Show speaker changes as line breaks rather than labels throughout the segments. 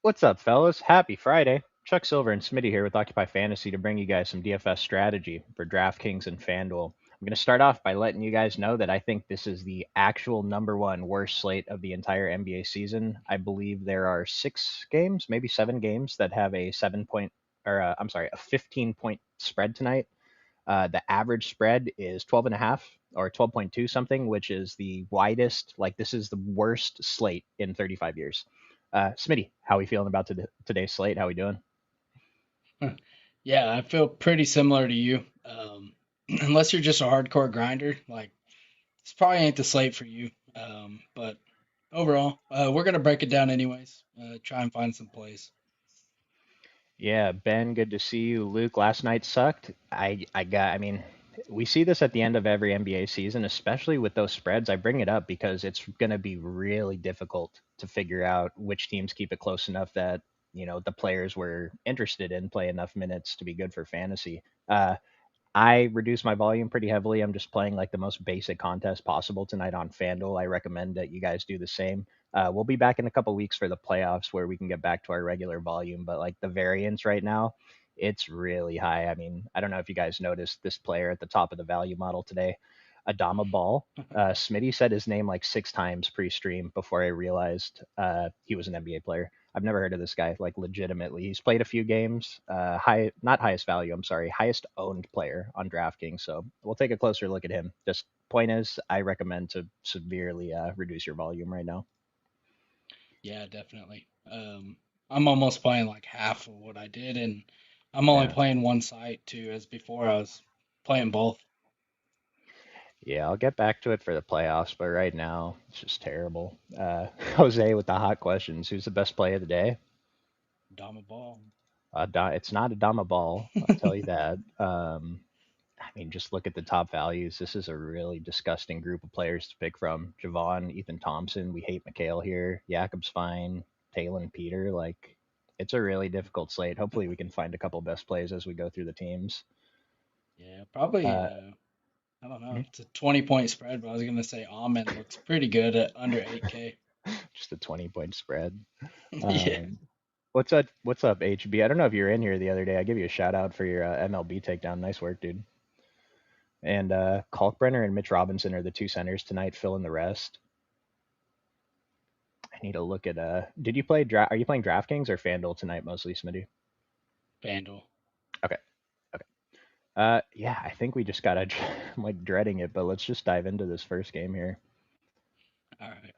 What's up, fellas? Happy Friday. Chuck Silver and Smitty here with Occupy Fantasy to bring you guys some DFS strategy for DraftKings and FanDuel. I'm going to start off by letting you guys know that I think this is the actual number one worst slate of the entire NBA season. I believe there are 6 games, maybe 7 games that have a 7 point, or I'm sorry, a 15-point spread tonight. The average spread is 12 and a half or 12.2 something, which is the widest. Like this is the worst slate in 35 years. Smitty, how are we feeling about today's slate? How we doing?
Yeah, I feel pretty similar to you. Unless you're just a hardcore grinder, like this probably ain't the slate for you. But overall, we're gonna break it down anyways. Try and find some plays.
Yeah, Ben, good to see you. Luke, last night sucked. I mean, we see this at the end of every NBA season, especially with those spreads. I bring it up because it's going to be really difficult to figure out which teams keep it close enough that, the players we're interested in play enough minutes to be good for fantasy. I reduce my volume pretty heavily. I'm just playing like the most basic contest possible tonight on FanDuel. I recommend that you guys do the same. We'll be back in a couple weeks for the playoffs where we can get back to our regular volume, but like the variance right now, it's really high. I mean, I don't know if you guys noticed this player at the top of the value model today, Adama Ball. Smitty said his name like 6 times pre-stream before I realized he was an NBA player. I've never heard of this guy, like legitimately. He's played a few games. Not highest value. I'm sorry, highest owned player on DraftKings. So we'll take a closer look at him. Just point is, I recommend to severely reduce your volume right now.
Yeah, definitely. I'm almost playing like half of what I did, and I'm only
Yeah,
playing one site too, as before I was playing both.
yeah. I'll get back to it for the playoffs, but right now it's just terrible. Jose with the hot questions. Who's the best play of the day?
Dama ball.
It's not Adama Ball. I'll tell you that. I mean, just look at the top values. This is a really disgusting group of players to pick from. Javon, Ethan Thompson. We hate McHale here. Jakob's fine. Talon Peter. Like, it's a really difficult slate. Hopefully, we can find a couple best plays as we go through the teams.
Yeah, probably.
Uh,
I don't know. It's a 20-point spread, but I was gonna say Almond looks pretty good at under 8K.
just a 20-point spread.
Yeah.
Um, what's up, HB? I don't know if you were in here the other day. I give you a shout out for your MLB takedown. Nice work, dude. And Kalkbrenner and Mitch Robinson are the two centers tonight, filling the rest. I need to look at did you play are you playing DraftKings or FanDuel tonight mostly, Smitty?
FanDuel.
Okay. Okay. Yeah, I think we just gotta I'm like dreading it, but let's just dive into this first game here.
All right.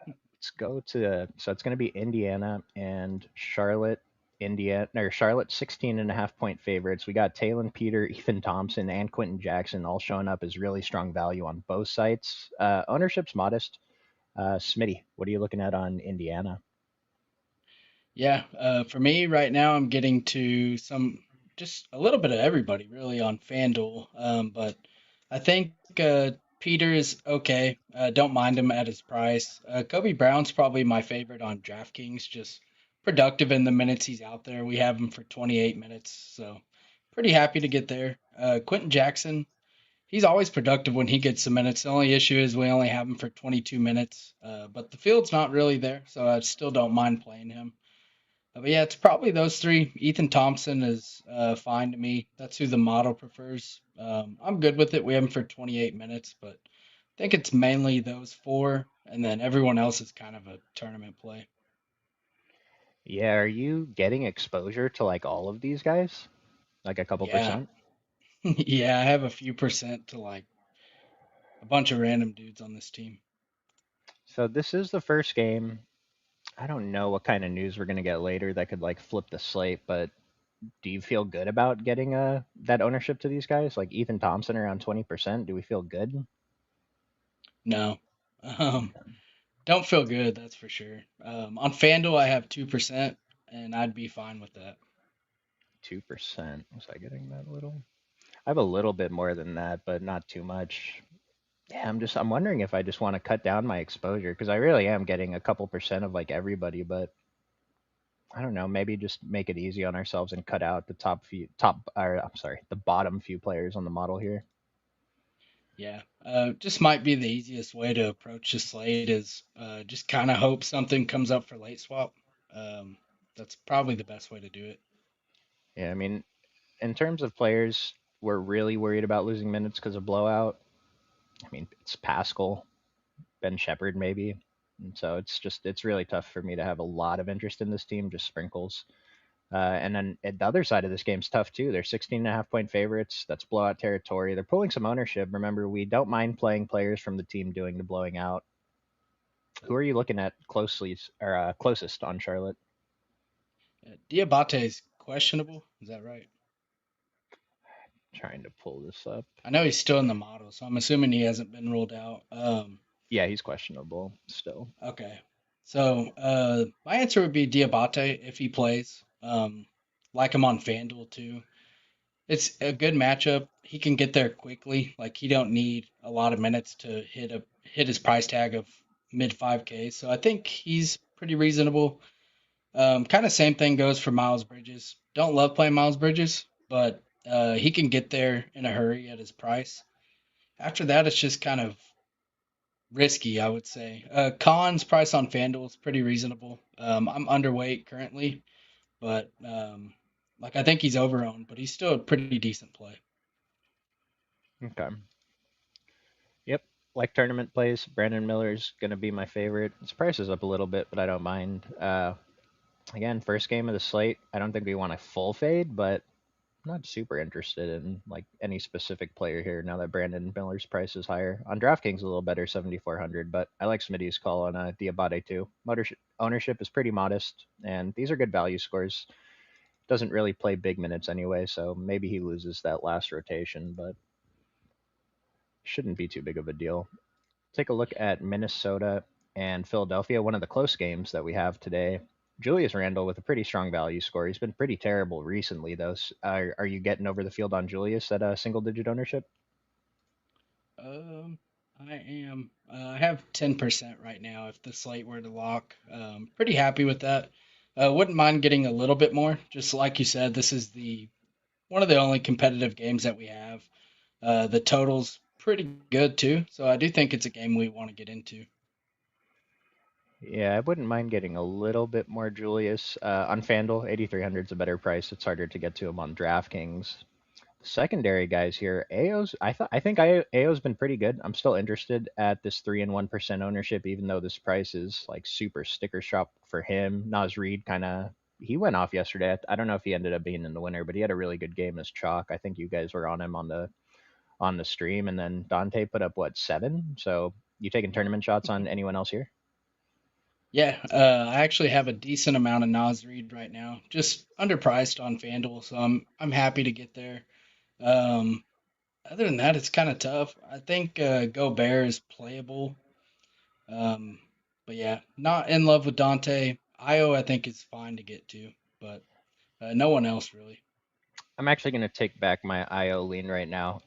Let's go to so it's gonna be Indiana and Charlotte. Indiana or Charlotte 16.5 point favorites. We got Talon Peter, Ethan Thompson, and Quentin Jackson all showing up as really strong value on both sites. Ownership's modest. Smitty, what are you looking at on Indiana?
Yeah, for me right now, I'm getting to just a little bit of everybody really on FanDuel. But I think Peter is okay. Don't mind him at his price. Kobe Brown's probably my favorite on DraftKings, just productive in the minutes he's out there. We have him for 28 minutes, so pretty happy to get there. Quentin Jackson, he's always productive when he gets the minutes. The only issue is we only have him for 22 minutes, but the field's not really there, so I still don't mind playing him. But yeah, it's probably those three. Ethan Thompson is fine to me. That's who the model prefers. I'm good with it. We have him for 28 minutes, but I think it's mainly those four, and then everyone else is kind of a tournament play.
Yeah, are you getting exposure to like all of these guys? Like a couple
Yeah,
percent?
yeah, I have a few percent to like a bunch of random dudes on this team.
So this is the first game. I don't know what kind of news we're gonna get later that could like flip the slate, but do you feel good about getting that ownership to these guys? Like Ethan Thompson around 20%. Do we feel good?
No, um, don't feel good. That's for sure. On FanDuel, I have 2%, and I'd be fine with that.
2%. Was I getting that little? I have a little bit more than that, but not too much. Yeah, I'm wondering if I just want to cut down my exposure because I really am getting a couple percent of like everybody, but I don't know, maybe just make it easy on ourselves and cut out the or I'm sorry, the bottom few players on the model here.
Yeah, just might be the easiest way to approach the slate is just kind of hope something comes up for late swap. Um, That's probably the best way to do it.
Yeah, I mean, in terms of players, we're really worried about losing minutes because of blowout. I mean, it's Pascal, Ben Shepherd, maybe. And so it's really tough for me to have a lot of interest in this team, just sprinkles. And then at the other side of this game's tough too. They're 16.5 point favorites. That's blowout territory. They're pulling some ownership. Remember, we don't mind playing players from the team doing the blowing out. Who are you looking at closely or closest on Charlotte?
Diabate is questionable. Is that right?
Trying to pull this up.
I know he's still in the model, so I'm assuming he hasn't been ruled out.
Yeah, he's questionable still.
Okay. So my answer would be Diabate if he plays. Like him on FanDuel too. It's a good matchup. He can get there quickly. Like he don't need a lot of minutes to hit his price tag of mid 5K. So I think he's pretty reasonable. Kind of same thing goes for Miles Bridges. Don't love playing Miles Bridges, but he can get there in a hurry at his price. After that, it's just kind of risky, I would say. Khan's price on FanDuel is pretty reasonable. I'm underweight currently, but like I think he's overowned, but he's still a pretty decent play.
Okay. Yep. Like tournament plays, Brandon Miller's gonna be my favorite. His price is up a little bit, but I don't mind. Again, first game of the slate. I don't think we want a full fade, but I'm not super interested in like any specific player here now that Brandon Miller's price is higher. On DraftKings, a little better, 7,400, but I like Smitty's call on Diabate too. Ownership is pretty modest, and these are good value scores. Doesn't really play big minutes anyway, so maybe he loses that last rotation, but shouldn't be too big of a deal. Take a look at Minnesota and Philadelphia, one of the close games that we have today. Julius Randle with a pretty strong value score. He's been pretty terrible recently, though. Are you getting over the field on Julius at a single digit ownership?
Um, I am. I have 10% right now if the slate were to lock. Pretty happy with that. Wouldn't mind getting a little bit more. Just like you said, this is the one of the only competitive games that we have. The total's pretty good too, so I do think it's a game we want to get into.
Yeah, I wouldn't mind getting a little bit more Julius. On FanDuel, 8,300 is a better price. It's harder to get to him on DraftKings. Secondary guys here, Ao's. I think Ao's been pretty good. I'm still interested at this 3% and 1% ownership, even though this price is like super sticker shop for him. Nas Reed kind of he went off yesterday. I don't know if he ended up being in the winner, but he had a really good game as chalk. I think you guys were on him on the stream, and then Dante put up what 7. So you taking tournament shots on anyone else here?
Yeah, I actually have a decent amount of Nas Reed right now, just underpriced on FanDuel, so I'm happy to get there. Um, Other than that, it's kind of tough. I think Gobert is playable. Um, but yeah, not in love with Dante. Io, I think is fine to get to, but no one else really.
I'm actually going to take back my IO lean right now.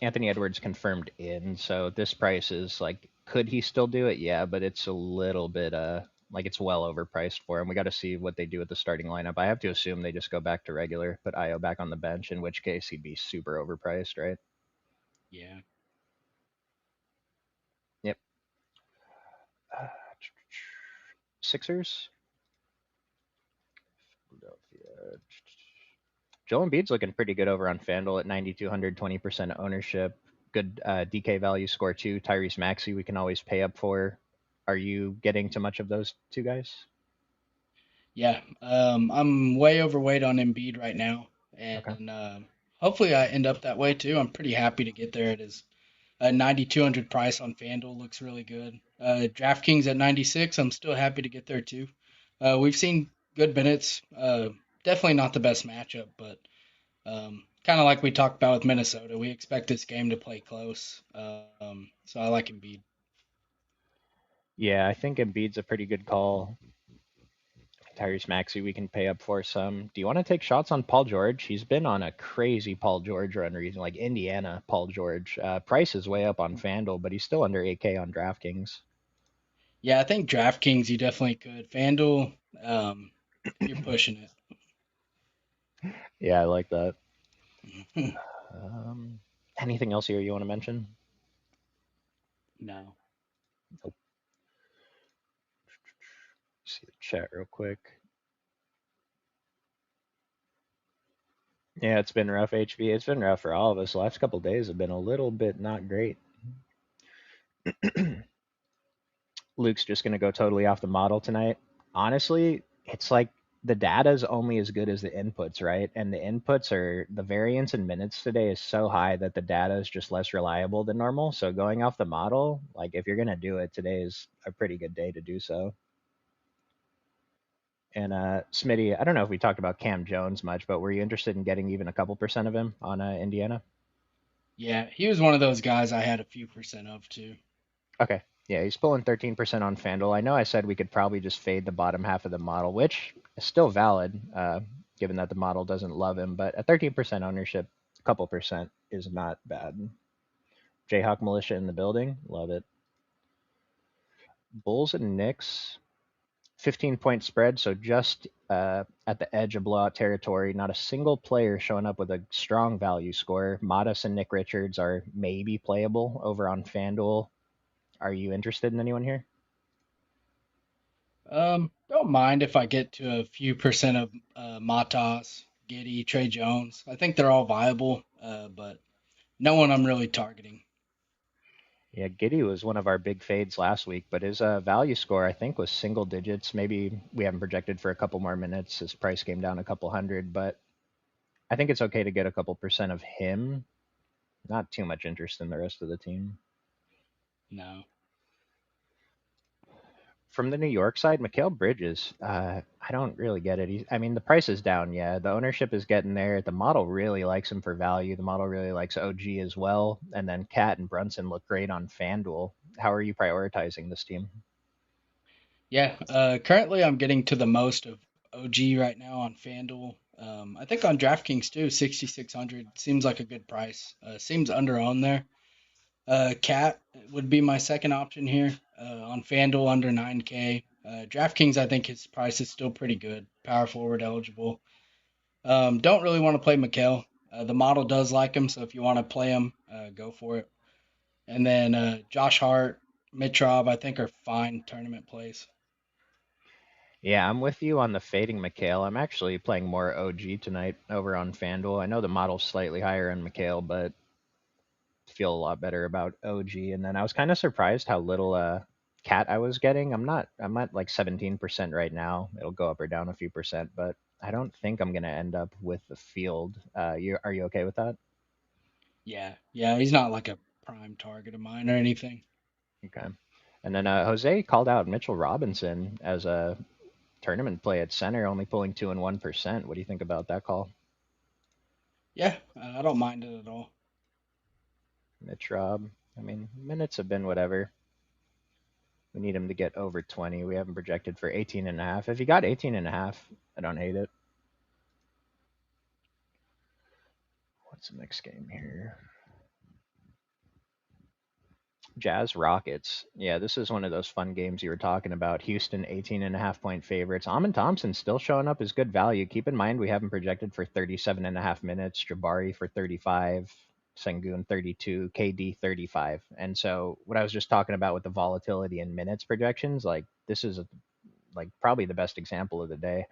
Anthony Edwards confirmed in, so this price is like, could he still do it? Yeah, but it's a little bit like it's well overpriced for him. We got to see what they do with the starting lineup. I have to assume they just go back to regular, put IO back on the bench, in which case he'd be super overpriced, right?
Yeah.
Yep. Uh, Sixers. Philadelphia. Joel Embiid's looking pretty good over on FanDuel at 9,200, 20% ownership. Good DK value score too. Tyrese Maxey, we can always pay up for. Are you getting to much of those two guys?
Yeah. I'm way overweight on Embiid right now,
Okay.
and hopefully I end up that way too. I'm pretty happy to get there. It is a 9,200 price on FanDuel looks really good. DraftKings at 96. I'm still happy to get there too. We've seen good minutes. Definitely not the best matchup, but kind of like we talked about with Minnesota, we expect this game to play close. So I like Embiid.
Yeah, I think Embiid's a pretty good call. Tyrese Maxey, we can pay up for some. Do you want to take shots on Paul George? He's been on a crazy Paul George run recently, like Indiana Paul George. Price is way up on FanDuel, but he's still under 8K on DraftKings.
Yeah, I think DraftKings you definitely could. FanDuel, you're pushing
Yeah, I like that.
it.
Um, Anything else here you want to mention?
No.
Nope. See the chat real quick. Yeah, it's been rough, HB. It's been rough for all of us. The last couple days have been a little bit not great. Luke's just going to go totally off the model tonight. Honestly, it's like the data is only as good as the inputs, right? And the inputs are the variance in minutes today is so high that the data is just less reliable than normal. So going off the model, like if you're going to do it, today is a pretty good day to do so. And Smitty, I don't know if we talked about Cam Jones much, but were you interested in getting even a couple percent of him on Indiana?
Yeah, he was one of those guys I had a few percent of too.
Okay. Yeah, he's pulling 13% on FanDuel. I know I said we could probably just fade the bottom half of the model, which is still valid, given that the model doesn't love him. But at 13% ownership, a couple percent is not bad. Jayhawk Militia in the building. Love it. Bulls and Knicks, 15-point spread, so just at the edge of blowout territory. Not a single player showing up with a strong value score. Modest and Nick Richards are maybe playable over on FanDuel. Are you interested in anyone here?
Don't mind if I get to a few percent of Matas, Giddy, Trey Jones. I think they're all viable, but no one I'm really targeting.
Yeah, Giddy was one of our big fades last week, but his value score I think was single digits. Maybe we haven't projected for a couple more minutes. His price came down a couple hundred, but I think it's okay to get a couple percent of him. Not too much interest in the rest of the team.
No.
From the New York side, Mikal Bridges, I don't really get it. I mean, the price is down, yeah. The ownership is getting there. The model really likes him for value. The model really likes OG as well. And then Cat and Brunson look great on FanDuel. How are you prioritizing this team?
Yeah, currently I'm getting to the most of OG right now on FanDuel. I think on DraftKings too, 6,600 seems like a good price. Seems under owned there. Cat would be my second option here on FanDuel under 9K. DraftKings, I think his price is still pretty good. Power forward eligible. Don't really want to play Mikel. The model does like him, so if you want to play him, go for it. And then Josh Hart, Mitrov, I think are fine tournament plays.
Yeah, I'm with you on the fading McHale. I'm actually playing more OG tonight over on FanDuel. I know the model's slightly higher in McHale, but feel a lot better about OG. And then I was kind of surprised how little cat I was getting. I'm at like 17% right now. It'll go up or down a few percent, but I don't think I'm gonna end up with the field. Are you okay with that?
Yeah, yeah, he's not like a prime target of mine or anything.
Okay. And then Jose called out Mitchell Robinson as a tournament play at center, only pulling 2 and 1%. What do you think about that call?
Yeah, I don't mind it at all.
Mitch Rob. I mean, minutes have been whatever. We need him to get over 20. We haven't projected for 18 and a half. If he got 18 and a half, I don't hate it. What's the next game here? Jazz Rockets. Yeah, this is one of those fun games you were talking about. Houston 18 and a half point favorites. Amon Thompson still showing up as good value. Keep in mind we haven't projected for 37 and a half minutes. Jabari for 35. Sengun 32, KD 35. And so what I was just talking about with the volatility in minutes projections, like this is like probably the best example of the day.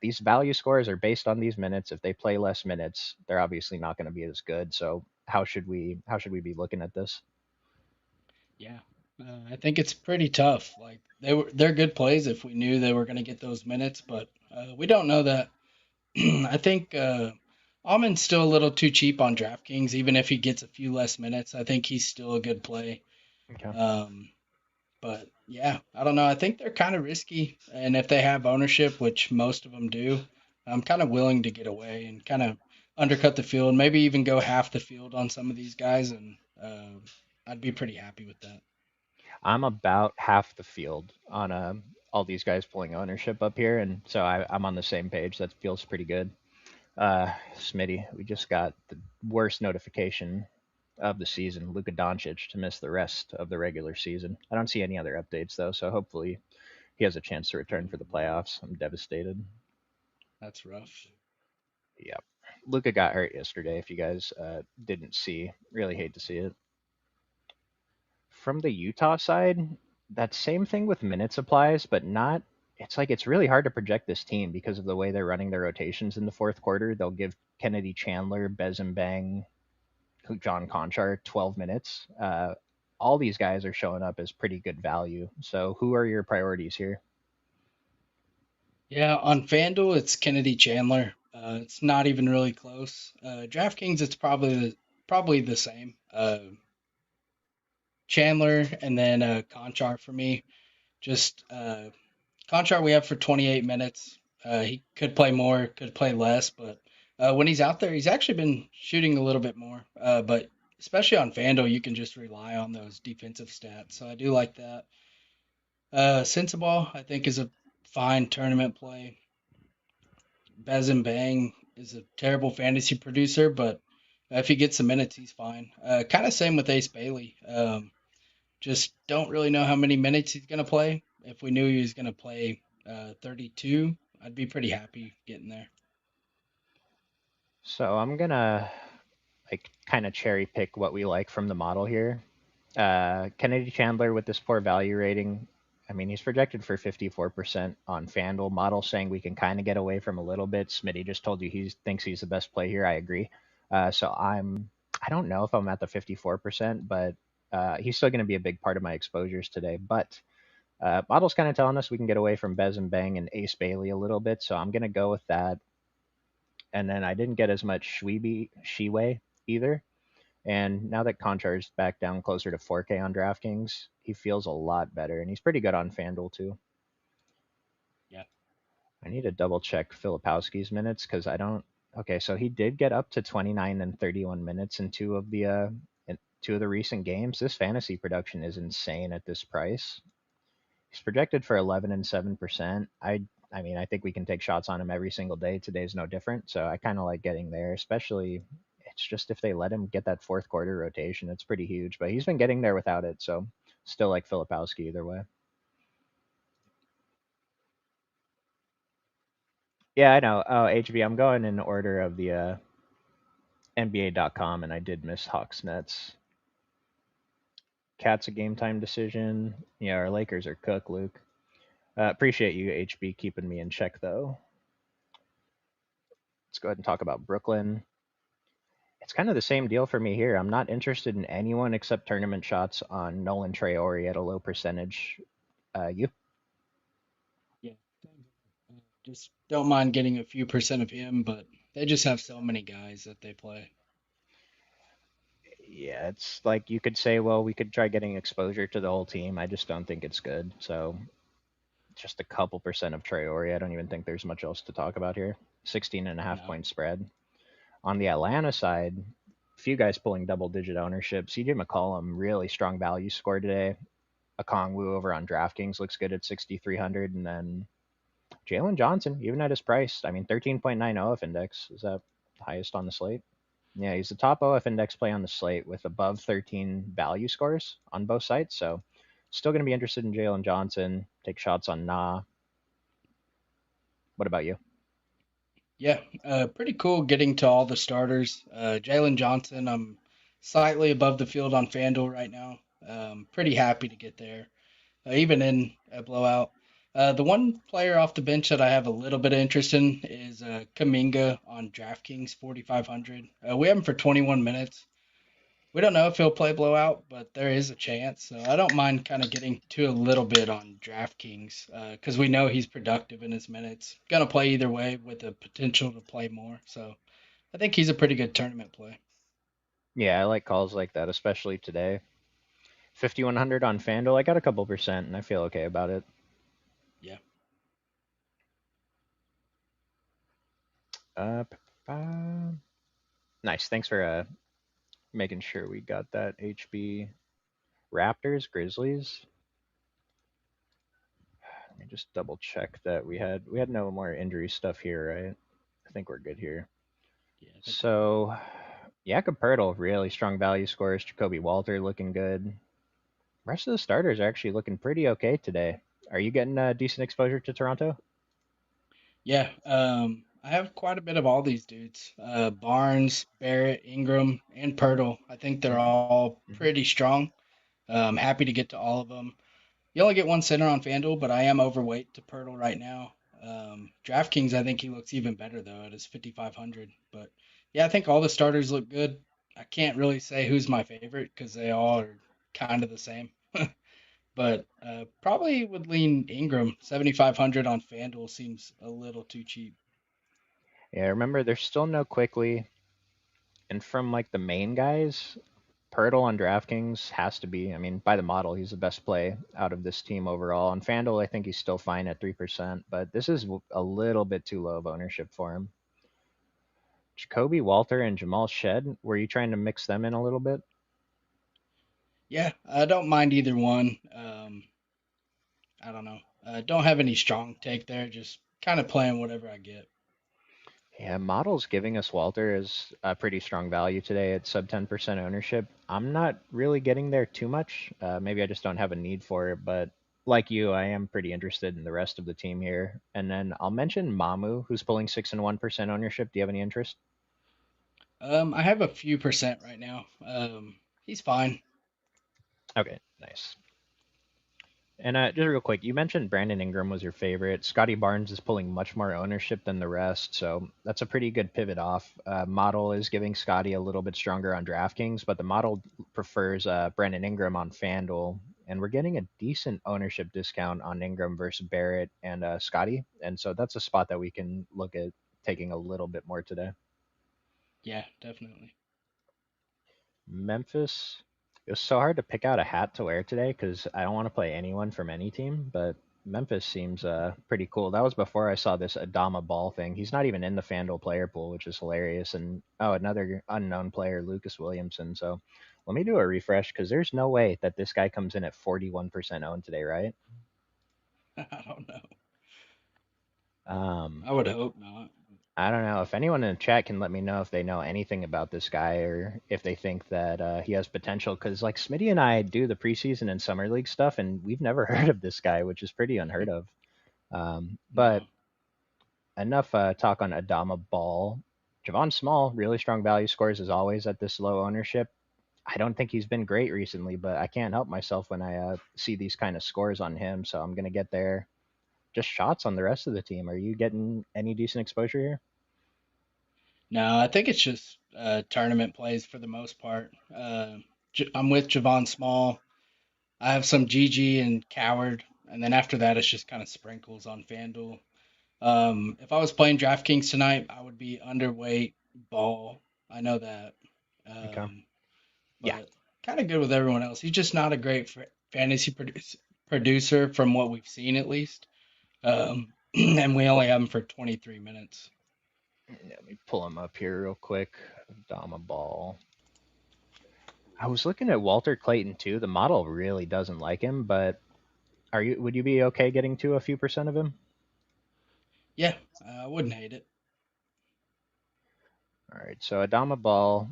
These value scores are based on these minutes. If they play less minutes, they're obviously not going to be as good. So how should we be looking at this?
Yeah, I think it's pretty tough. Like they're good plays if we knew they were going to get those minutes, but we don't know that. I think Almond's still a little too cheap on DraftKings. Even if he gets a few less minutes, I think he's still a good play.
Okay.
Um, but yeah, I don't know. I think they're kind of risky, and if they have ownership, which most of them do, I'm kind of willing to get away and kind of undercut the field. Maybe even go half the field on some of these guys, and I'd be pretty happy with that.
I'm about half the field on all these guys pulling ownership up here, and so I'm on the same page. That feels pretty good. Smitty, we just got the worst notification of the season. Luka Doncic to miss the rest of the regular season. I don't see any other updates though, so hopefully he has a chance to return for the
Ooh,
playoffs. I'm devastated.
that's rough.
Yep. Luka got hurt yesterday. If you guys didn't see, really hate to see it. From the Utah side, that same thing with minutes applies, but not it's like it's really hard to project this team because of the way they're running their rotations in the fourth quarter. They'll give Kennedy Chandler, Bang, John Conchar 12 minutes. All these guys are showing up as pretty good value. So who are your priorities here?
Yeah, on FanDuel, it's Kennedy Chandler. It's not even really close. DraftKings, it's probably the same. Chandler and then Conchar for me. Just Conchar we have for 28 minutes. He could play more, could play less, but when he's out there, he's actually been shooting a little bit more. But especially on FanDuel, you can just rely on those defensive stats. So I do like that. Sensabaugh, I think, is a fine tournament play. Bang is a terrible fantasy producer, but if he gets some minutes, he's fine. Kind of same with Ace Bailey. Just don't really know how many minutes he's going to play. If we knew he was going to play 32, I'd be pretty happy getting there.
So I'm gonna like kind of cherry pick what we like from the model here. Kennedy Chandler with this poor value rating. I mean, he's projected for 54% on FanDuel. Model saying we can kind of get away from a little bit. Smitty just told you he thinks he's the best play here. I agree. So I don't know if I'm at the 54%, but he's still going to be a big part of my exposures today. But model's kind of telling us we can get away from Bang and Ace Bailey a little bit. So I'm going to go with that. And then I didn't get as much Shiwei either. And now that Conchar's back down closer to 4K on DraftKings, he feels a lot better, and he's pretty good on FanDuel too.
Yeah.
I need to double check Filipowski's minutes because I don't. Okay, so he did get up to 29 and 31 minutes in two of the recent games. This fantasy production is insane at this price. He's projected for 11 and 7%. I mean, I think we can take shots on him every single day. Today's no different. So I kind of like getting there, especially it's just if they let him get that fourth quarter rotation, it's pretty huge. But he's been getting there without it. So still like Filipowski either way. Yeah, I know. Oh, HB, I'm going in order of the NBA.com, and I did miss Hawks Nets. Cat's a game time decision. Yeah, our Lakers are cooked, Luke. Appreciate you, HB, keeping me in check, though. Let's go ahead and talk about Brooklyn. It's kind of the same deal for me here. I'm not interested in anyone except tournament shots on Nolan Traore at a low percentage. You?
Yeah. Just don't mind getting a few percent of him, but they just have so many guys that they play.
Yeah, it's like you could say, well, we could try getting exposure to the whole team. I just don't think it's good. So just a couple percent of Traore. I don't even think there's much else to talk about here. 16 and a half
No.
point spread. On the Atlanta side, a few guys pulling double digit ownership. CJ McCollum, really strong value score today. A Kongwu over on DraftKings looks good at 6,300. And then Jalen Johnson, even at his price, I mean, 13.9 OF index. Is that the highest on the slate? Yeah, he's the top OF index play on the slate with above 13 value scores on both sites. So still going to be interested in Jalen Johnson. Take shots on Na. What about you?
Yeah, pretty cool getting to all the starters. Jalen Johnson, I'm slightly above the field on FanDuel right now. Pretty happy to get there, even in a blowout. The one player off the bench that I have a little bit of interest in is Kaminga on DraftKings 4,500. We have him for 21 minutes. We don't know if he'll play blowout, but there is a chance. So I don't mind kind of getting to a little bit on DraftKings because we know he's productive in his minutes. Gonna play either way with the potential to play more. So I think he's a pretty good tournament play.
Yeah, I like calls like that, especially today. 5,100 on FanDuel. I got a couple percent, and I feel okay about it.
Yeah.
Uh, nice. Thanks for making sure we got that. HB Raptors, Grizzlies. Let me just double check that we had no more injury stuff here, right? I think we're good here.
Yeah, I think we're good.
So, Jakob Pertl, really strong value scores. Jacoby Walter looking good. Rest of the starters are actually looking pretty okay today. Are you getting decent exposure to Toronto?
Yeah, I have quite a bit of all these dudes. Barnes, Barrett, Ingram, and Pirtle. I think they're
Mm-hmm.
all
Mm-hmm.
pretty strong. Happy to get to all of them. You only get one center on FanDuel, but I am overweight to Pirtle right now. DraftKings, I think he looks even better though at his 5,500. But yeah, I think all the starters look good. I can't really say who's my favorite because they all are kind of the same. But probably would lean Ingram. 7,500 on FanDuel seems a little too cheap.
Yeah, remember there's still no quickly, and from like the main guys, Pirtle on DraftKings has to be. I mean, by the model, he's the best play out of this team overall. On FanDuel, I think he's still fine at 3%, but this is a little bit too low of ownership for him. Jacoby Walter and Jamal Shed, were you trying to mix them in a little bit?
Yeah, I don't mind either one. I don't know. Don't have any strong take there. Just kind of playing whatever I get.
Yeah, model's giving us Walter as a pretty strong value today at sub 10% ownership. I'm not really getting there too much. Maybe I just don't have a need for it, but like you, I am pretty interested in the rest of the team here. And then I'll mention Mamu, who's pulling 6 and 1% ownership. Do you have any interest?
I have a few percent right now. He's fine.
Okay, nice. And just real quick, you mentioned Brandon Ingram was your favorite. Scotty Barnes is pulling much more ownership than the rest, so that's a pretty good pivot off. Model is giving Scotty a little bit stronger on DraftKings, but the model prefers Brandon Ingram on FanDuel, and we're getting a decent ownership discount on Ingram versus Barrett and Scotty, and so that's a spot that we can look at taking a little bit more today.
Yeah, definitely.
Memphis. It was so hard to pick out a hat to wear today because I don't want to play anyone from any team, but Memphis seems pretty cool. That was before I saw this Adama Ball thing. He's not even in the FanDuel player pool, which is hilarious. And oh, another unknown player, Lucas Williamson. So let me do a refresh because there's no way that this guy comes in at 41% owned today, right?
I don't know.
Um,
I would hope not.
I don't know if anyone in the chat can let me know if they know anything about this guy or if they think that he has potential. Because like Smitty and I do the preseason and summer league stuff, and we've never heard of this guy, which is pretty unheard of. But
No.
enough talk on Adama Ball. Javon Small, really strong value scores as always at this low ownership. I don't think he's been great recently, but I can't help myself when I see these kind of scores on him. So I'm gonna get there. Just shots on the rest of the team. Are you getting any decent exposure here?
No, I think it's just tournament plays for the most part. I'm with Javon Small. I have some GG and Coward, and then after that, it's just kind of sprinkles on FanDuel. If I was playing DraftKings tonight, I would be underweight Ball. I know that.
Okay.
Um,
Yeah.
but kind of good with everyone else. He's just not a great fantasy producer from what we've seen, at least. And we only have him for 23 minutes.
Let me pull him up here real quick. Dama Ball. I was looking at Walter Clayton too. The model really doesn't like him, but are you? Would you be okay getting to a few percent of him?
Yeah, I wouldn't hate it.
All right. So Adama Ball,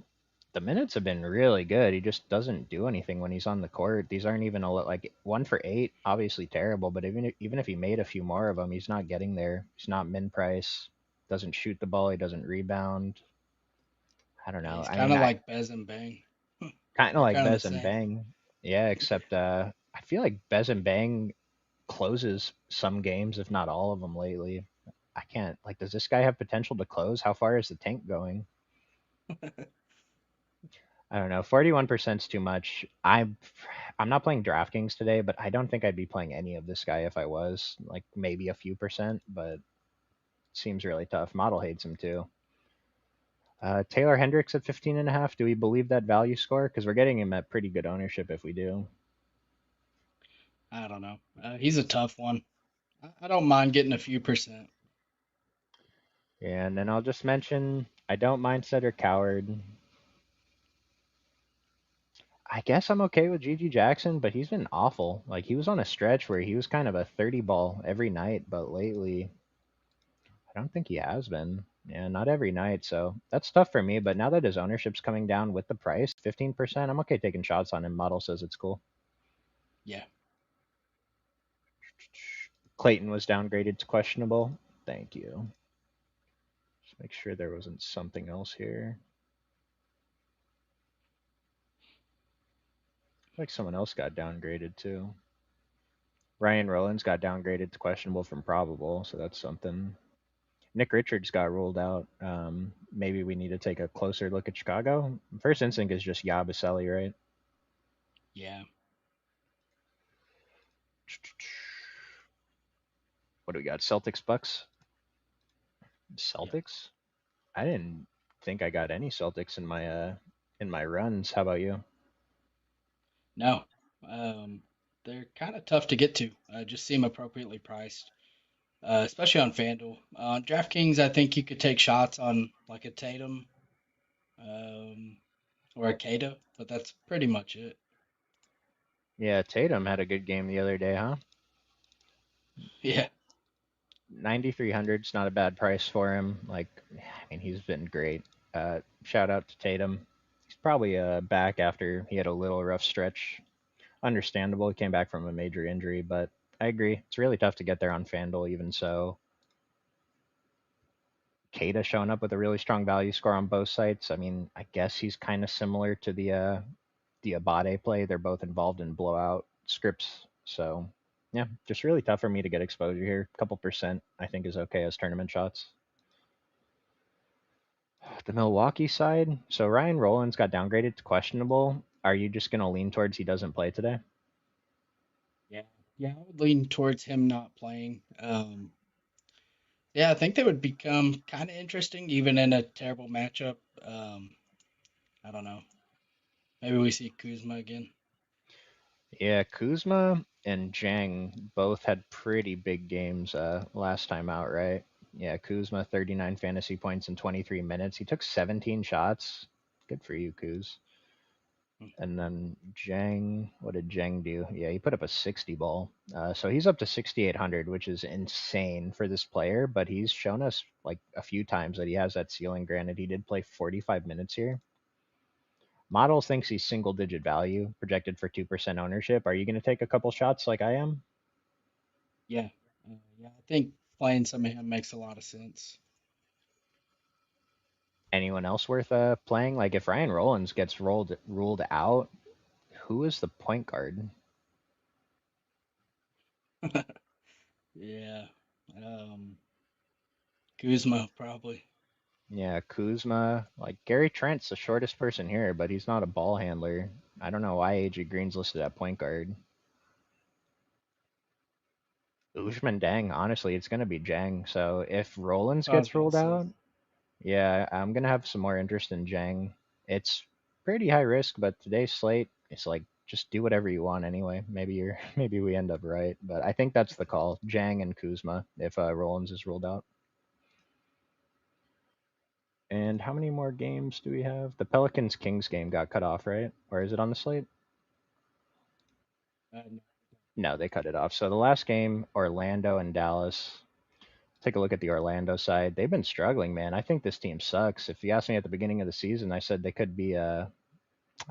the minutes have been really good. He just doesn't do anything when he's on the court. These aren't even like 1 for 8. Obviously terrible, but even if he made a few more of them, he's not getting there. He's not min price. Doesn't shoot the ball. He doesn't rebound. I don't
Yeah,
know.
he's
I
kind
mean,
of
I
like Bez and Bang.
kind of
They're
like
kind of the
Bez and
same.
Bang. Yeah, except I feel like Bez and Bang closes some games, if not all of them lately. I can't like. Does this guy have potential to close? How far is the tank going? I don't know. 41% is too much. I'm not playing DraftKings today, but I don't think I'd be playing any of this guy if I was. Like maybe a few percent, but it seems really tough. Model hates him too. Taylor Hendricks at 15.5. Do we believe that value score? Because we're getting him at pretty good ownership if we do.
I don't know. He's a tough one. I don't mind getting a few percent.
Yeah, and then I'll just mention I don't mind Cedric Coward. I guess I'm okay with Gigi Jackson, but he's been awful. Like he was on a stretch where he was kind of a 30 ball every night, but lately I don't think he has been. Yeah, not every night. So that's tough for me. But now that his ownership's coming down with the price, 15%, I'm okay taking shots on him. Model says it's cool.
Yeah.
Clayton was downgraded to questionable. Thank you. Just make sure there wasn't something else here. Like someone else got downgraded too. Ryan Rollins got downgraded to questionable from probable, so that's something. Nick Richards got ruled out. Maybe we need to take a closer look at Chicago. First instinct is just Yabusele, right?
Yeah.
What do we got? Celtics Bucks.
Yep.
Celtics. I didn't think I got any Celtics in my runs. How about you?
No. They're kind of tough to get to. Just seem appropriately priced, especially on FanDuel. On DraftKings, I think you could take shots on like a Tatum, um, or a Cato, but that's pretty much it.
Yeah, Tatum had a good game the other day, huh?
Yeah.
9,300's not a bad price for him. Like, I mean, he's been great. Shout out to Tatum. He's probably back after he had a little rough stretch. Understandable. He came back from a major injury, but I agree. It's really tough to get there on FanDuel, even so. Kata showing up with a really strong value score on both sites. I mean, I guess he's kind of similar to the Abade play. They're both involved in blowout scripts, so yeah, just really tough for me to get exposure here. A couple percent, I think, is okay as tournament shots. The Milwaukee side, so Ryan Rollins got downgraded to questionable. Are you just gonna lean towards he doesn't play today?
Yeah. Yeah, I would lean towards him not playing. Yeah, I think they would become kind of interesting even in a terrible matchup. I don't know. Maybe we see Kuzma again.
Yeah, Kuzma and Jang both had pretty big games last time out, right? Yeah, Kuzma 39 fantasy points in 23 minutes. He took 17 shots. Good for you, Kuz.
Hmm.
And then Jang, what did Jang do? Yeah, he put up a 60 ball. So he's up to 6,800, which is insane for this player. But he's shown us like a few times that he has that ceiling. Granted, he did play 45 minutes here. Models thinks he's single digit value, projected for 2% ownership. Are you going to take a couple shots like I am?
Yeah. Yeah, I think playing some of him makes a lot of sense.
Anyone else worth playing? Like if Ryan Rollins gets ruled out, who is the point guard?
Yeah. Um, Kuzma probably.
Yeah, Kuzma. Like Gary Trent's the shortest person here, but he's not a ball handler. I don't know why AJ Green's listed at point guard. Usman Dang, honestly, it's gonna be Jang. So if Rollins
I was
gets
about to
ruled
say.
out, yeah, I'm gonna have some more interest in Jang. It's pretty high risk, but today's slate, it's like just do whatever you want anyway. Maybe you're maybe we end up right, but I think that's the call. Jang and Kuzma if Rollins is ruled out. And how many more games do we have? The Pelicans Kings game got cut off, right? Or is it on the slate?
No.
No, they cut it off. So the last game, Orlando and Dallas. Take a look at the Orlando side. They've been struggling, man. I think this team sucks. If you asked me at the beginning of the season, I said they could be I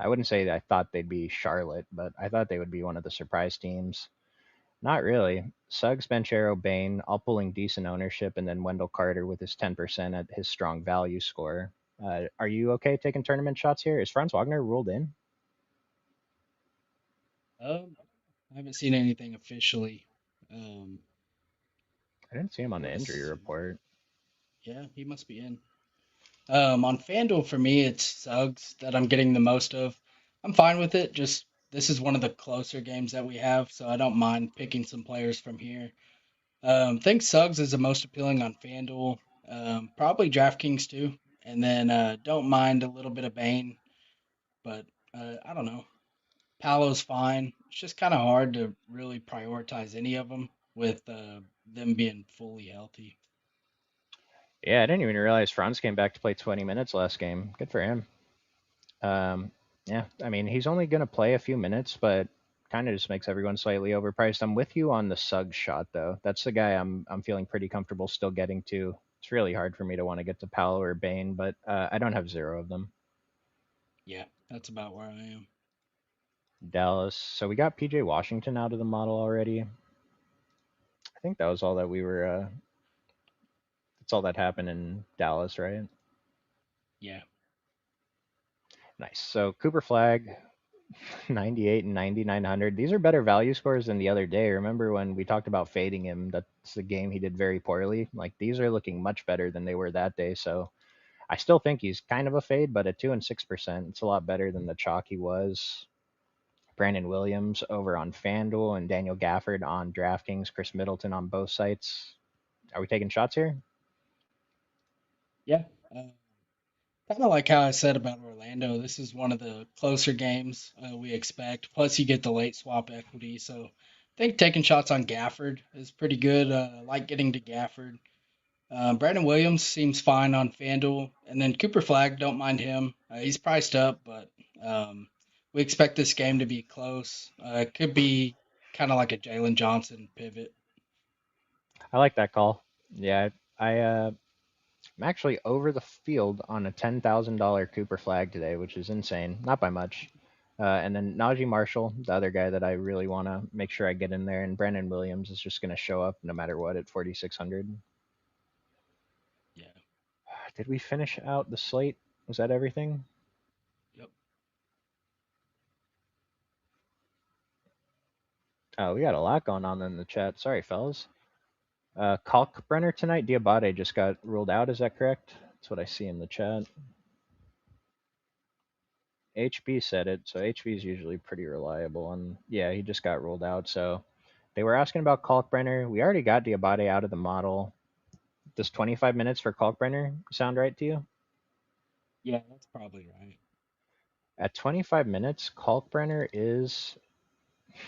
wouldn't say that I thought they'd be Charlotte, but I thought they would be one of the surprise teams. Not really. Suggs, Benchero, Bain, all pulling decent ownership, and then Wendell Carter with his 10% at his strong value score. Are you okay taking tournament shots here? Is Franz Wagner ruled in?
Um, I haven't seen anything officially. Um,
I didn't see him on
I
the
would
injury
assume.
report.
Yeah, he must be in. On FanDuel for me, it's Suggs that I'm getting the most of. I'm fine with it. Just this is one of the closer games that we have, so I don't mind picking some players from here. Think Suggs is the most appealing on FanDuel. Probably DraftKings too. And then don't mind a little bit of Bane, but I don't know. Palo's fine. It's just kind of hard to really prioritize any of them with them being fully healthy.
Yeah, I didn't even realize Franz came back to play 20 minutes last game. Good for him. Um, yeah, I mean, he's only going to play a few minutes, but kind of just makes everyone slightly overpriced. I'm with you on the Suggs shot, though. That's the guy I'm feeling pretty comfortable still getting to. It's really hard for me to want to get to Powell or Bain, but I don't have zero of them.
Yeah, that's about where I am.
Dallas. So we got PJ Washington out of the model already. I think that was all that we were. That's all that happened in Dallas, right?
Yeah.
Nice. So Cooper Flag, 98 and 9900. These are better value scores than the other day. Remember when we talked about fading him? That's the game he did very poorly. Like these are looking much better than they were that day. So I still think he's kind of a fade, but at 2 and 6%, it's a lot better than the chalk he was. Brandon Williams over on FanDuel and Daniel Gafford on DraftKings, Chris Middleton on both sites. Are we taking shots here?
Yeah. Kind of like how I said about Orlando, this is one of the closer games we expect. Plus, you get the late swap equity. So I think taking shots on Gafford is pretty good. I like getting to Gafford. Brandon Williams seems fine on FanDuel. And then Cooper Flag, don't mind him. He's priced up, but um, we expect this game to be close. It could be kind of like a Jalen Johnson pivot.
I like that call. Yeah, I'm actually over the field on a $10,000 Cooper Flag today, which is insane. Not by much. And then Najee Marshall, the other guy that I really want to make sure I get in there, and Brandon Williams is just going to show up no matter what at 4,600.
Yeah.
Did we finish out the slate? Was that everything?
Yep.
Oh, we got a lot going on in the chat. Sorry, fellas. Kalkbrenner tonight. Diabate just got ruled out. Is that correct? That's what I see in the chat. HB said it, so HB is usually pretty reliable. And yeah, he just got ruled out. So they were asking about Kalkbrenner. We already got Diabate out of the model. Does 25 minutes for Kalkbrenner sound right to you?
Yeah, that's probably right.
At 25 minutes, Kalkbrenner is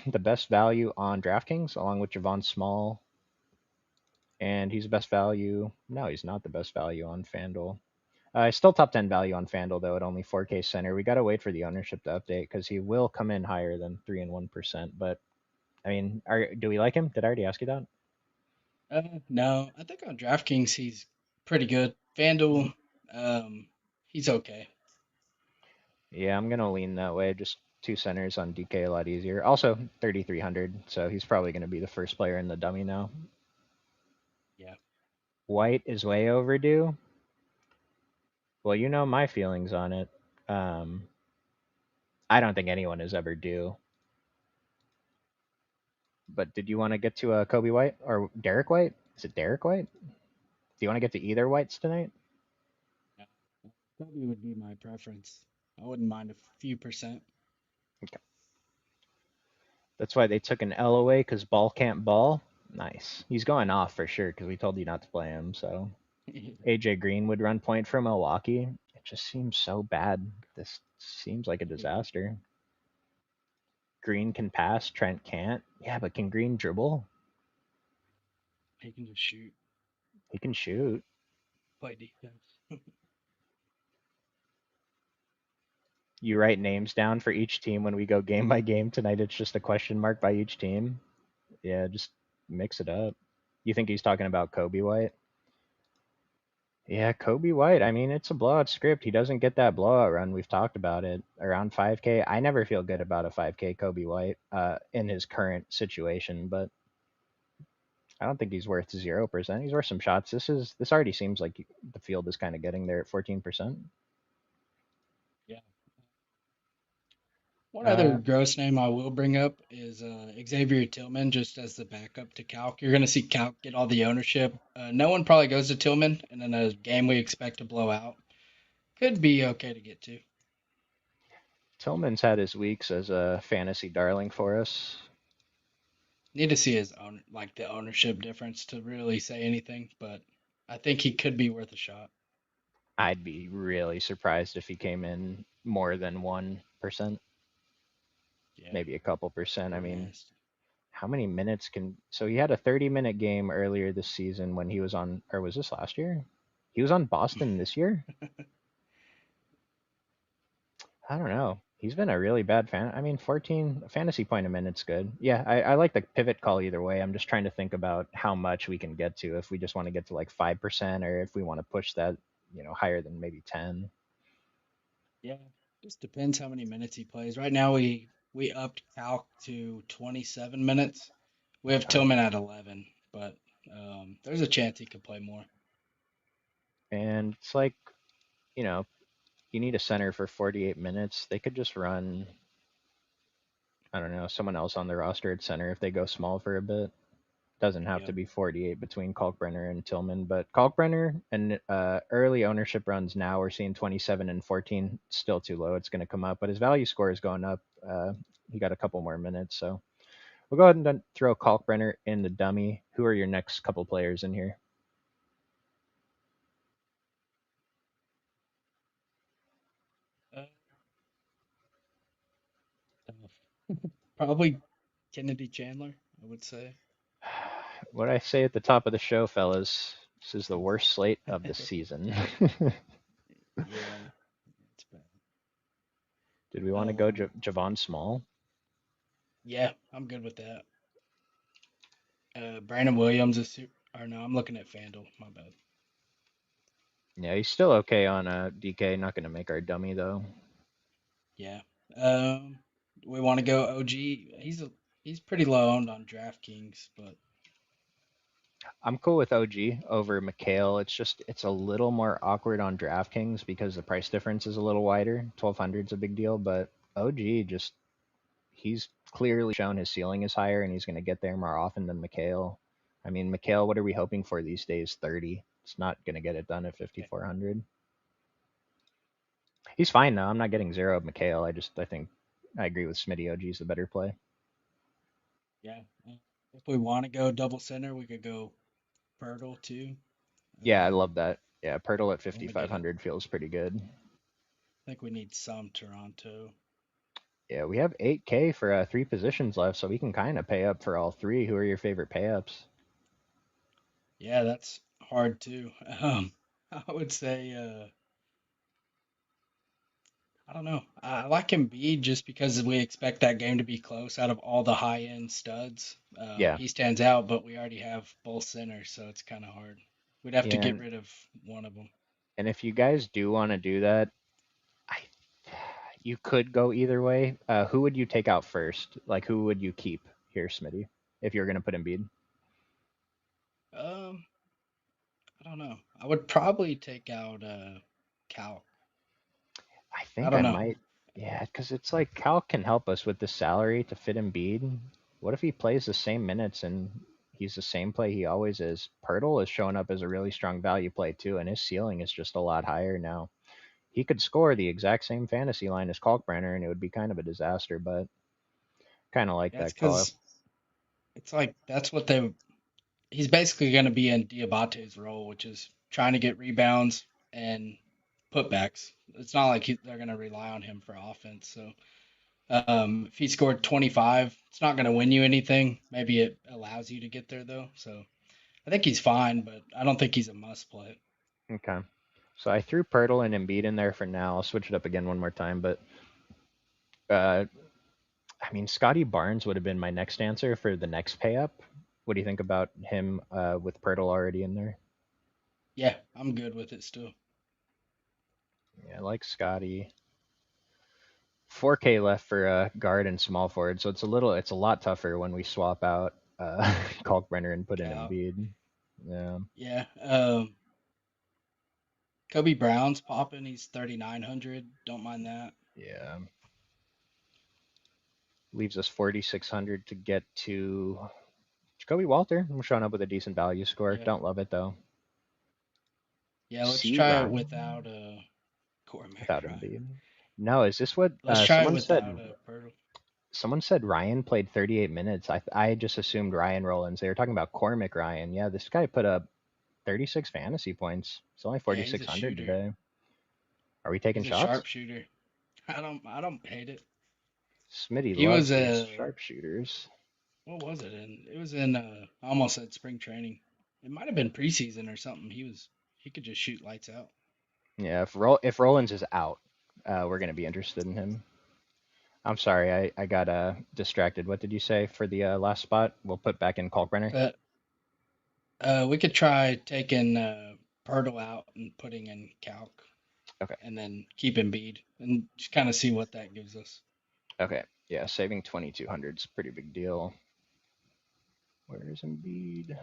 the best value on DraftKings, along with Javon Small, and he's the best value. No, he's not the best value on FanDuel. Still top 10 value on FanDuel though at only 4K center. We got to wait for the ownership to update because he will come in higher than 3 and 1%. But I mean, do we like him? Did I already ask you that?
No, I think on DraftKings he's pretty good. FanDuel, um, he's okay.
Yeah, I'm gonna lean that way. Just two centers on DK a lot easier. Also 3,300, so he's probably gonna be the first player in the dummy now.
Yeah.
White is way overdue. Well, you know my feelings on it. Um, I don't think anyone is ever due. But did you want to get to Kobe White or Derek White? Is it Derek White? Do you want to get to either Whites tonight?
Yeah. Probably would be my preference. I wouldn't mind a few percent.
Okay. That's why they took an L away because Ball can't ball. Nice. He's going off for sure because we told you not to play him. So AJ Green would run point for Milwaukee. It just seems so bad. This seems like a disaster. Green can pass, Trent can't. Yeah, but can Green dribble?
He can just shoot,
He can shoot.
play defense.
You write names down for each team when we go game by game tonight. It's just a question mark by each team. Yeah, just mix it up. You think he's talking about Kobe White? Yeah, Kobe White. I mean, it's a blowout script. He doesn't get that blowout run. We've talked about it around 5K. I never feel good about a 5K Kobe White in his current situation, but I don't think he's worth 0%. He's worth some shots. This already seems like the field is kind of getting there at 14%.
Yeah. One other
Uh,
gross name I will bring up is Xavier Tillman, just as the backup to Calc. You're going to see Calc get all the ownership. No one probably goes to Tillman, and in a game we expect to blow out, could be okay to get to.
Tillman's had his weeks as a fantasy darling for us.
Need to see his own, like the ownership difference to really say anything, but I think he could be worth a shot.
I'd be really surprised if he came in more than 1%,
Yeah,
maybe a couple percent. I
pretty
mean,
nasty.
how many minutes can. So he had a 30-minute game earlier this season when he was on. Or was this last year? He was on Boston this year? I don't know. He's been a really bad fan. I mean, 14 fantasy point a minute's good. Yeah, I like the pivot call either way. I'm just trying to think about how much we can get to if we just want to get to like 5% or if we want to push that, higher than maybe 10.
Yeah, just depends how many minutes he plays. Right now we upped Calc to 27 minutes. We have
Oh,
Tillman at 11, but there's a chance he could play more.
and it's like, you know, you need a center for 48 minutes. They could just run. I don't know, someone else on the roster at center if they go small for a bit. Doesn't have to
Yep.
be 48 between Kalkbrenner and Tillman, but Kalkbrenner and early ownership runs now we're seeing 27 and 14, still too low. It's going to come up, but his value score is going up. He got a couple more minutes, so we'll go ahead and throw Kalkbrenner in the dummy. Who are your next couple players in here?
Uh, Probably Kennedy Chandler, I would say.
What I say at the top of the show, fellas, this is the worst slate of the season.
Yeah, it's bad.
Did we want to go
Um,
Javon Small?
yeah, I'm good with that. Brandon Williams is, or no, I'm looking at FanDuel. My bad.
Yeah, he's still okay on DK. Not going to make our dummy though.
Yeah. Um, we want to go OG. He's pretty low owned on DraftKings, but
I'm cool with OG over McHale. It's a little more awkward on DraftKings because the price difference is a little wider. 1,200 is a big deal, but OG just he's clearly shown his ceiling is higher and he's going to get there more often than McHale. I mean, McHale, what are we hoping for these days? 30. It's not going to get it done at
okay.
5,400. He's fine though. I'm not getting zero of McHale. I think I agree with Smitty. OG's the better play.
Yeah. If we want to go double center, we could go Pirtle too.
Yeah, I love that. Yeah, Pirtle at
Want to get it?
5,500 feels pretty good.
I think we need some Toronto.
Yeah, we have 8K for three positions left, so we can kind of pay up for all three. Who are your favorite pay ups?
Yeah, that's hard too. I would say I don't know. I like Embiid just because we expect that game to be close out of all the high end studs.
Yeah,
He stands out, but we already have both centers, so it's kind of hard. We'd have to
yeah,
get rid of one of them.
and if you guys do want to do that, I you could go either way. Who would you take out first? Like, who would you keep here, Smitty, if you're gonna put Embiid?
Um, I don't know. I would probably take out Cal.
I
I
think
don't
I
know.
might. Yeah, because it's like Cal can help us with the salary to fit Embiid. What if he plays the same minutes and he's the same play he always is? Pirtle is showing up as a really strong value play too, and his ceiling is just a lot higher now. He could score the exact same fantasy line as Kalkbrenner, and it would be kind of a disaster, but kind of like
That's
that call.
because it's like that's what they. He's basically going to be in Diabate's role, which is trying to get rebounds and putbacks. It's not like they're going to rely on him for offense. So if he scored 25, it's not going to win you anything. Maybe it allows you to get there though. So I think he's fine, but I don't think he's a must play.
Okay. So I threw Pirtle and Embiid in there for now. I'll switch it up again one more time, but uh, I mean, Scotty Barnes would have been my next answer for the next pay up. What do you think about him with Pirtle already in there?
Yeah, I'm good with it still.
Yeah, I like Scotty. 4K left for guard and small forward, so it's a lot tougher when we swap out Kalkbrenner and put in
Cal.
Embiid. Yeah,
Yeah. Kobe Brown's popping. He's 3,900. Don't mind that.
yeah. Leaves us 4,600 to get to Jacoby Walter. I'm showing up with a decent value score.
Yeah.
Don't love it though.
Yeah, let's
C
try it
Ryan
without Cormac
without
Ryan.
Embiid. No, is this what
Let's try it without Pirtle.
someone said Ryan played 38 minutes. I just assumed Ryan Rollins. They were talking about Cormick Ryan. Yeah, this guy put up 36 fantasy points. It's only
Yeah, he's a
4,600
shooter.
today. Are we taking
He's a
shots?
sharpshooter. I don't hate it.
Smitty
He was
loves his
a
sharpshooters.
what was it in? It was in I almost said spring training. It might have been preseason or something. He could just shoot lights out.
Yeah, if Rollins is out, we're gonna be interested in him. I'm sorry, I got distracted. What did you say for the last spot? We'll put back in Kalkbrenner.
But we could try taking Pirtle out and putting in Calc
Okay,
and then keep Embiid and just kind of see what that gives us.
okay, yeah, saving 2,200 is a pretty big deal. Where is Embiid?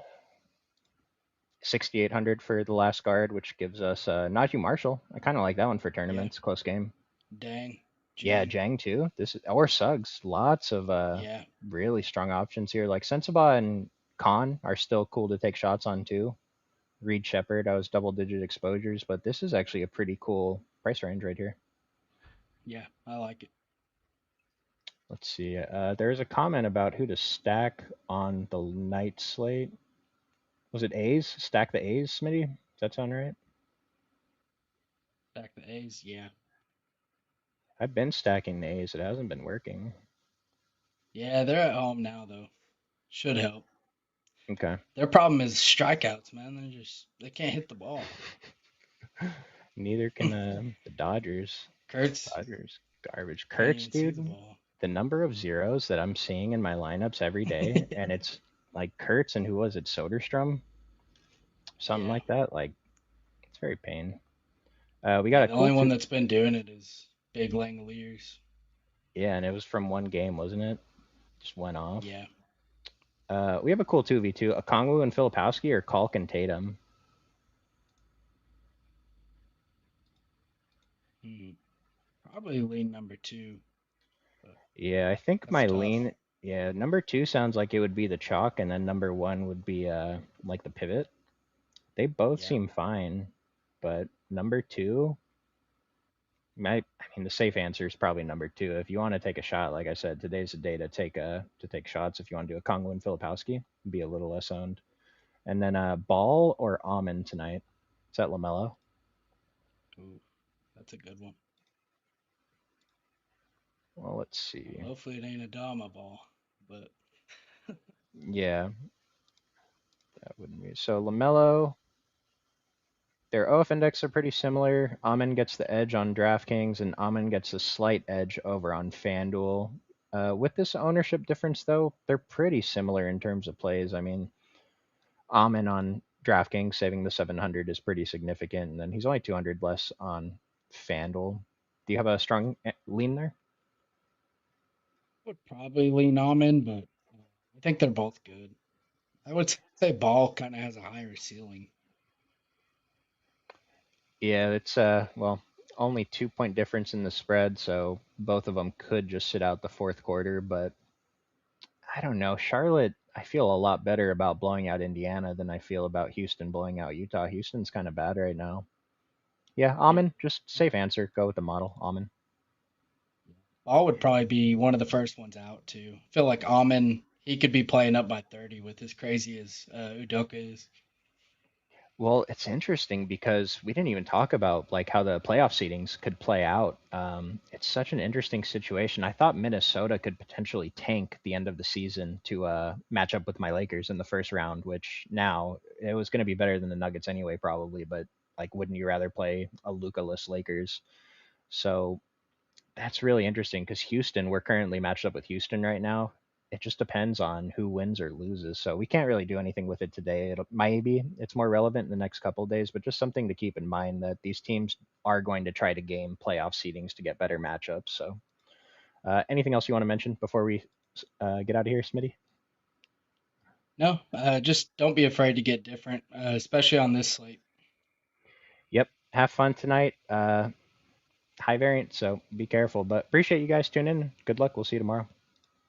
6,800 for the last guard, which gives us Najee Marshall. I kind of like that one for
Yeah,
tournaments. Close game
dang.
Yeah,
Jang.
Jang too. This is or Suggs. Lots of
Yeah,
really strong options here. Like Sensabaugh and Khan are still cool to take shots on too. Reed Shepard, I was double digit exposures, but this is actually a pretty cool price range right here.
yeah, I like it.
Let's see. There's a comment about who to stack on the night slate. Was it A's? Stack the A's, Smitty? Does that sound right?
Back the A's, yeah.
I've been stacking the A's. It hasn't been working.
Yeah, they're at home now though. Should help.
Okay.
Their problem is strikeouts, man. They can't hit the ball.
Neither can the Dodgers.
Kurtz
Dodgers garbage.
can't
Kurtz,
even see the
dude.
ball.
The number of zeros that I'm seeing in my lineups every day, and it's like Kurtz and who was it, Soderstrom, something
Yeah.
like that. Like it's very pain. We got
Yeah,
a
the
cool
only one
two.
that's been doing it is Big Langoliers.
Yeah, and it was from one game, wasn't it? Just went off.
Yeah.
We have a cool 2v2. Okongwu and Filipowski or Kalk and Tatum.
Hmm. Probably lean number two, but
Yeah, I think
that's
my
tough.
lean. Yeah, number two sounds like it would be the chalk, and then number one would be like the pivot. They both
Yeah.
seem fine, but number two, I mean, the safe answer is probably number two. If you want to take a shot, like I said, today's the day to take shots. If you want to do a Kongo and Filipowski, be a little less owned. And then Ball or Almond tonight. Is that Lamelo?
Ooh, that's a good one.
Well, let's see.
Well, hopefully it ain't a Dama ball, but
Yeah, that wouldn't be so. Lamelo, their OF index are pretty similar. Amon gets the edge on DraftKings, and Amon gets a slight edge over on FanDuel. With this ownership difference, though, they're pretty similar in terms of plays. I mean, Amon on DraftKings saving the 700 is pretty significant, and then he's only 200 less on FanDuel. Do you have a strong lean there?
would probably lean Almond, but I think they're both good. I would say Ball kind of has a higher ceiling.
Yeah, it's well, only 2 point difference in the spread, so both of them could just sit out the fourth quarter. But I don't know. Charlotte, I feel a lot better about blowing out Indiana than I feel about Houston blowing out Utah. Houston's kind of bad right now. Yeah,
Yeah.
Amon, just safe answer. Go with the model, Amon.
Ball would probably be one of the first ones out too. I feel like Almond, he could be playing up by 30 with as crazy as Udoka is.
Well, it's interesting because we didn't even talk about like how the playoff seedings could play out. It's such an interesting situation. I thought Minnesota could potentially tank the end of the season to match up with my Lakers in the first round, which now it was going to be better than the Nuggets anyway, probably. But like, wouldn't you rather play a Luka-less Lakers? So that's really interesting because Houston, we're currently matched up with Houston right now. It just depends on who wins or loses. So we can't really do anything with it today. Maybe it's more relevant in the next couple of days, but just something to keep in mind that these teams are going to try to game playoff seedings to get better matchups. So anything else you want to mention before we get out of here, Smitty?
No, just don't be afraid to get different, especially on this slate.
Yep. Have fun tonight. High variant, so be careful. But appreciate you guys tuning in. Good luck. We'll see you tomorrow.